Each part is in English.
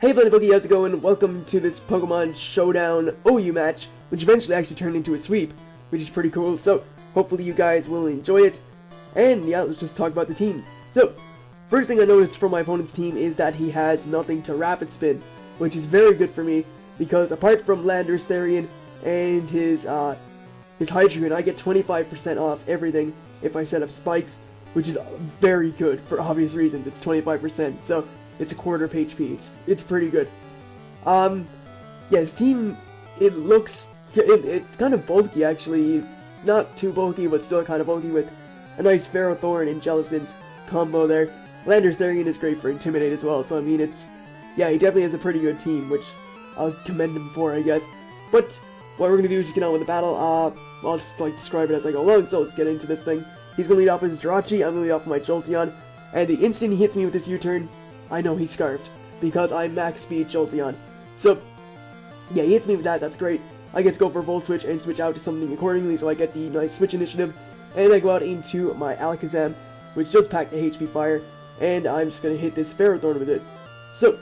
Hey Boogie, how's it going? Welcome to this Pokemon Showdown OU match, which eventually actually turned into a sweep, which is pretty cool, so hopefully you guys will enjoy it. And yeah, let's just talk about the teams. So, first thing I noticed from my opponent's team is that he has nothing to Rapid Spin, which is very good for me, because apart from Landorus Therian and his Hydreigon, I get 25% off everything if I set up spikes, which is very good for obvious reasons. It's 25%, so it's a quarter of HP. It's pretty good. Yeah, his team, it's kind of bulky actually. Not too bulky, but still kind of bulky with a nice Ferrothorn and Jellicent combo there. Landorus Therian is great for Intimidate as well, so I mean yeah, he definitely has a pretty good team, which I'll commend him for, I guess. But what we're gonna do is just get on with the battle. I'll just describe it as I go along, so let's get into this thing. He's gonna lead off with his Jirachi, I'm gonna lead off with my Jolteon, and the instant he hits me with this U-turn, I know he's scarfed, because I'm max speed Jolteon. So, yeah, he hits me with that, that's great. I get to go for a Volt Switch and switch out to something accordingly, so I get the nice Switch initiative, and I go out into my Alakazam, which does pack the HP Fire, and I'm just gonna hit this Ferrothorn with it. So,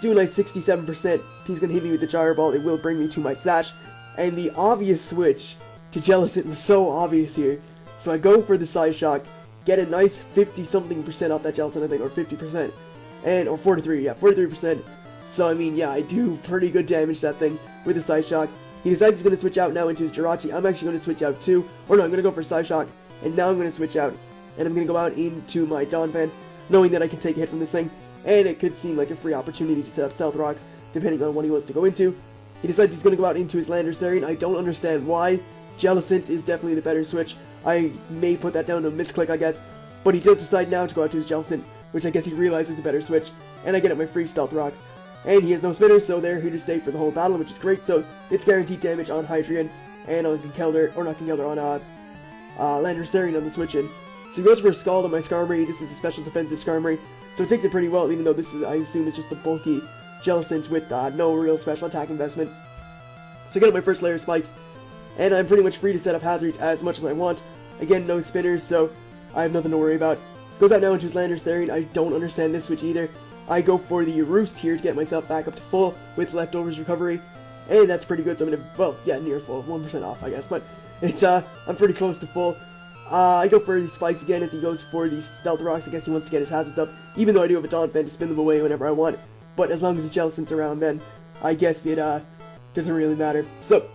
do a nice 67%, he's gonna hit me with the Gyro Ball, it will bring me to my Sash, and the obvious switch to Jellicent was so obvious here. So I go for the Psyshock, get a nice 50-something% off that Jellicent, I think, or 50%, or 43, yeah, 43%. So I mean, yeah, I do pretty good damage to that thing with the Psyshock. He decides he's going to switch out now into his Jirachi. I'm actually going to switch out too, or no, I'm going to go for Psyshock, and now I'm going to switch out, and I'm going to go out into my Donphan, knowing that I can take a hit from this thing, and it could seem like a free opportunity to set up Stealth Rocks, depending on what he wants to go into. He decides he's going to go out into his Landorus Therian. I don't understand why. Jellicent is definitely the better switch. I may put that down to a misclick, I guess, but he does decide now to go out to his Jellicent, which I guess he realizes is a better switch, and I get up my free Stealth Rocks. And he has no spinners, so they're here to stay for the whole battle, which is great, so it's guaranteed damage on Hydreigon, and on Conkeldurr, or not Conkeldurr, on Landorus Therian on the switch-in. So he goes for a Scald on my StMRyEire. This is a special defensive StMRyEire, so it takes it pretty well, even though this is, I assume, is just a bulky Jellicent with no real special attack investment. So I get up my first layer of spikes, and I'm pretty much free to set up hazards as much as I want. Again, no spinners, so I have nothing to worry about. Goes out now into his Landorus Therian. I don't understand this switch either. I go for the Roost here to get myself back up to full with Leftovers Recovery, and that's pretty good, so I'm gonna, well, yeah, near full, 1% off, I guess, but it's, I'm pretty close to full. I go for the spikes again as he goes for the Stealth Rocks. I guess he wants to get his hazards up, even though I do have a Donphan to spin them away whenever I want, but as long as the Jellicent's around, then I guess it, doesn't really matter. So,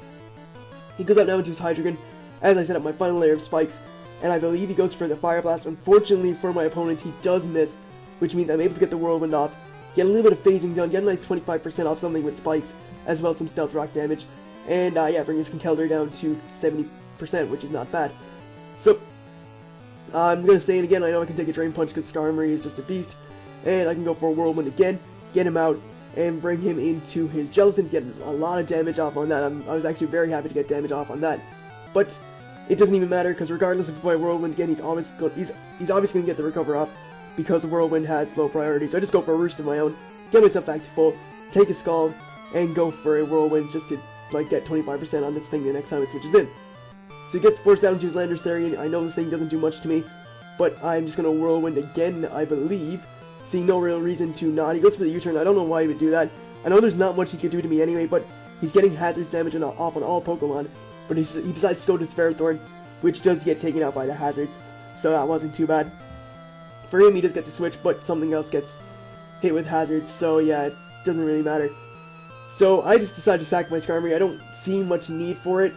he goes out now into his Hydreigon, as I set up my final layer of spikes, and I believe he goes for the Fire Blast. Unfortunately for my opponent, he does miss, which means I'm able to get the Whirlwind off, get a little bit of phasing done, get a nice 25% off something with spikes, as well as some Stealth Rock damage, and yeah, bring his Conkeldurr down to 70%, which is not bad. So, I'm going to say it again, I know I can take a Drain Punch because StMRyEire is just a beast, and I can go for a Whirlwind again, get him out, and bring him into his Jellicent, get a lot of damage off on that. I was actually very happy to get damage off on that, but it doesn't even matter, because regardless of if I Whirlwind again, he's obviously going to get the Recover off, because Whirlwind has low priority, so I just go for a Roost of my own, get myself back to full, take a Scald, and go for a Whirlwind just to, like, get 25% on this thing the next time it switches in. So he gets forced out into his Landorus Therian. I know this thing doesn't do much to me, but I'm just going to Whirlwind again, I believe, seeing no real reason to not. He goes for the U-turn. I don't know why he would do that. I know there's not much he could do to me anyway, but he's getting hazards damage off on all Pokemon, but he decides to go to his Ferrothorn, which does get taken out by the hazards, so that wasn't too bad. For him, he does get the switch, but something else gets hit with hazards, so yeah, it doesn't really matter. So I just decided to sack my StMRyEire. I don't see much need for it.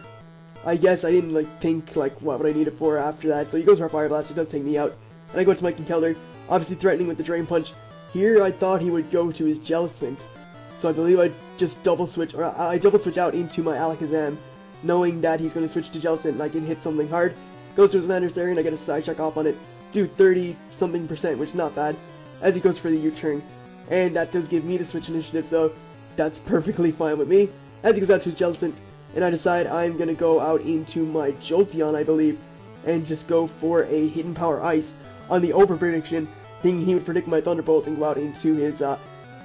I guess I didn't think what would I need it for after that. So he goes for a Fire Blast, it does take me out, and I go to my Conkeldurr, obviously threatening with the Drain Punch. Here I thought he would go to his Jellicent, so I believe I just double switch out into my Alakazam, knowing that he's going to switch to Jellicent and I can hit something hard. Goes to his Landorus Therian, I get a Psyshock off on it, do 30-something%, which is not bad, as he goes for the U-turn, and that does give me the switch initiative, so that's perfectly fine with me. As he goes out to his Jellicent, and I decide I'm going to go out into my Jolteon, I believe, and just go for a Hidden Power Ice on the over prediction, thinking he would predict my Thunderbolt and go out into his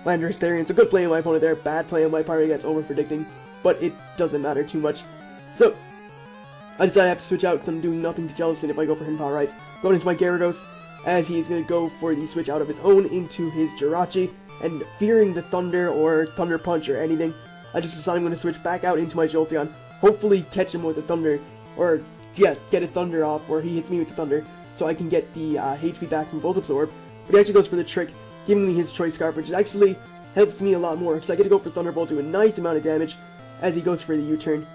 Landorus Therian. So good play on my opponent there, bad play on my part, I guess, over predicting, but it doesn't matter too much. So, I decide I have to switch out because I'm doing nothing to Jellicent if I go for Hidden Power Ice. Going into my Gyarados, as he's going to go for the switch out of his own into his Jirachi. and fearing the Thunder or Thunder Punch or anything, I just decided I'm going to switch back out into my Jolteon, hopefully catch him with the Thunder, or yeah, get a Thunder off where he hits me with the Thunder, so I can get the HP back from Volt Absorb. But he actually goes for the trick, giving me his Choice Scarf, which actually helps me a lot more, because I get to go for Thunderbolt, do a nice amount of damage as he goes for the U-turn.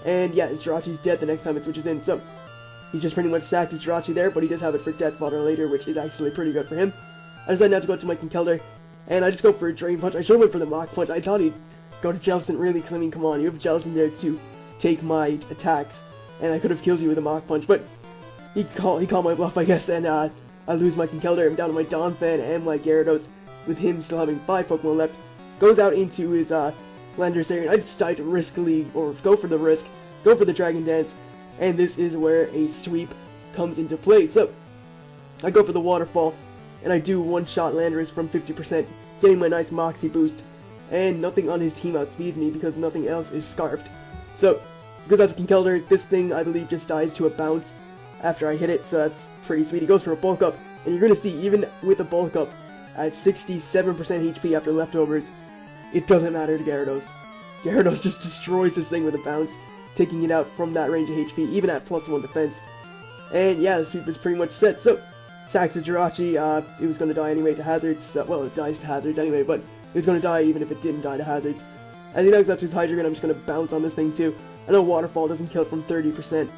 And yeah, his Jirachi's dead the next time it switches in, so he's just pretty much sacked his Jirachi there, but he does have it for Death Fodder later, which is actually pretty good for him. I decided not to go to my Conkeldurr, and I just go for a Drain Punch. I should have went for the Mach Punch. I thought he'd go to Jellicent really, because I mean, come on, you have Jellicent there to take my attacks, and I could have killed you with a Mach Punch, but he called my bluff, I guess, and I lose my Conkeldurr. I'm down to my Donphan and my Gyarados, with him still having 5 Pokemon left. Goes out into his Landorus area, and I decide to riskily, or go for the risk, go for the Dragon Dance, and this is where a sweep comes into play. So, I go for the Waterfall, and I do one-shot Landorus from 50%, getting my nice Moxie boost, and nothing on his team outspeeds me because nothing else is Scarfed. So, goes out to Conkeldurr. This thing, I believe, just dies to a bounce after I hit it, so that's pretty sweet. He goes for a Bulk Up, and you're going to see, even with a Bulk Up, at 67% HP after leftovers, it doesn't matter to Gyarados. Gyarados just destroys this thing with a bounce, taking it out from that range of HP, even at +1 defense. And yeah, the sweep is pretty much set. So, sacks his Jirachi. It was going to die anyway to Hazards. Well, it dies to Hazards anyway, but it was going to die even if it didn't die to Hazards. As he knocks out to his Hydreigon, I'm just going to bounce on this thing too. I know Waterfall doesn't kill it from 30%,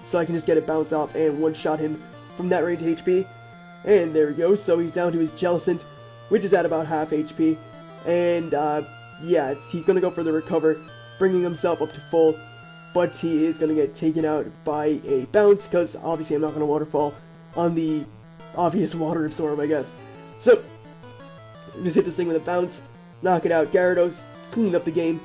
so I can just get a bounce off and one-shot him from that range of HP. And there we go, so he's down to his Jellicent, which is at about half HP. And yeah, he's going to go for the Recover, bringing himself up to full. But he is going to get taken out by a bounce, because obviously I'm not going to Waterfall on the obvious Water Absorb, I guess. So, just hit this thing with a bounce, knock it out. Gyarados, clean up the game,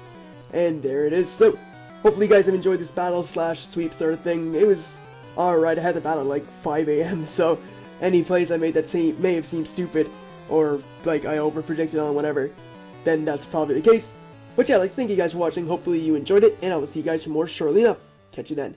and there it is. So, hopefully you guys have enjoyed this battle slash sweep sort of thing. It was alright. I had the battle at like 5 AM, so any plays I made that may have seemed stupid, or like I over-predicted on whatever, then that's probably the case. But yeah, thank you guys for watching. Hopefully you enjoyed it, and I will see you guys for more shortly enough. Catch you then.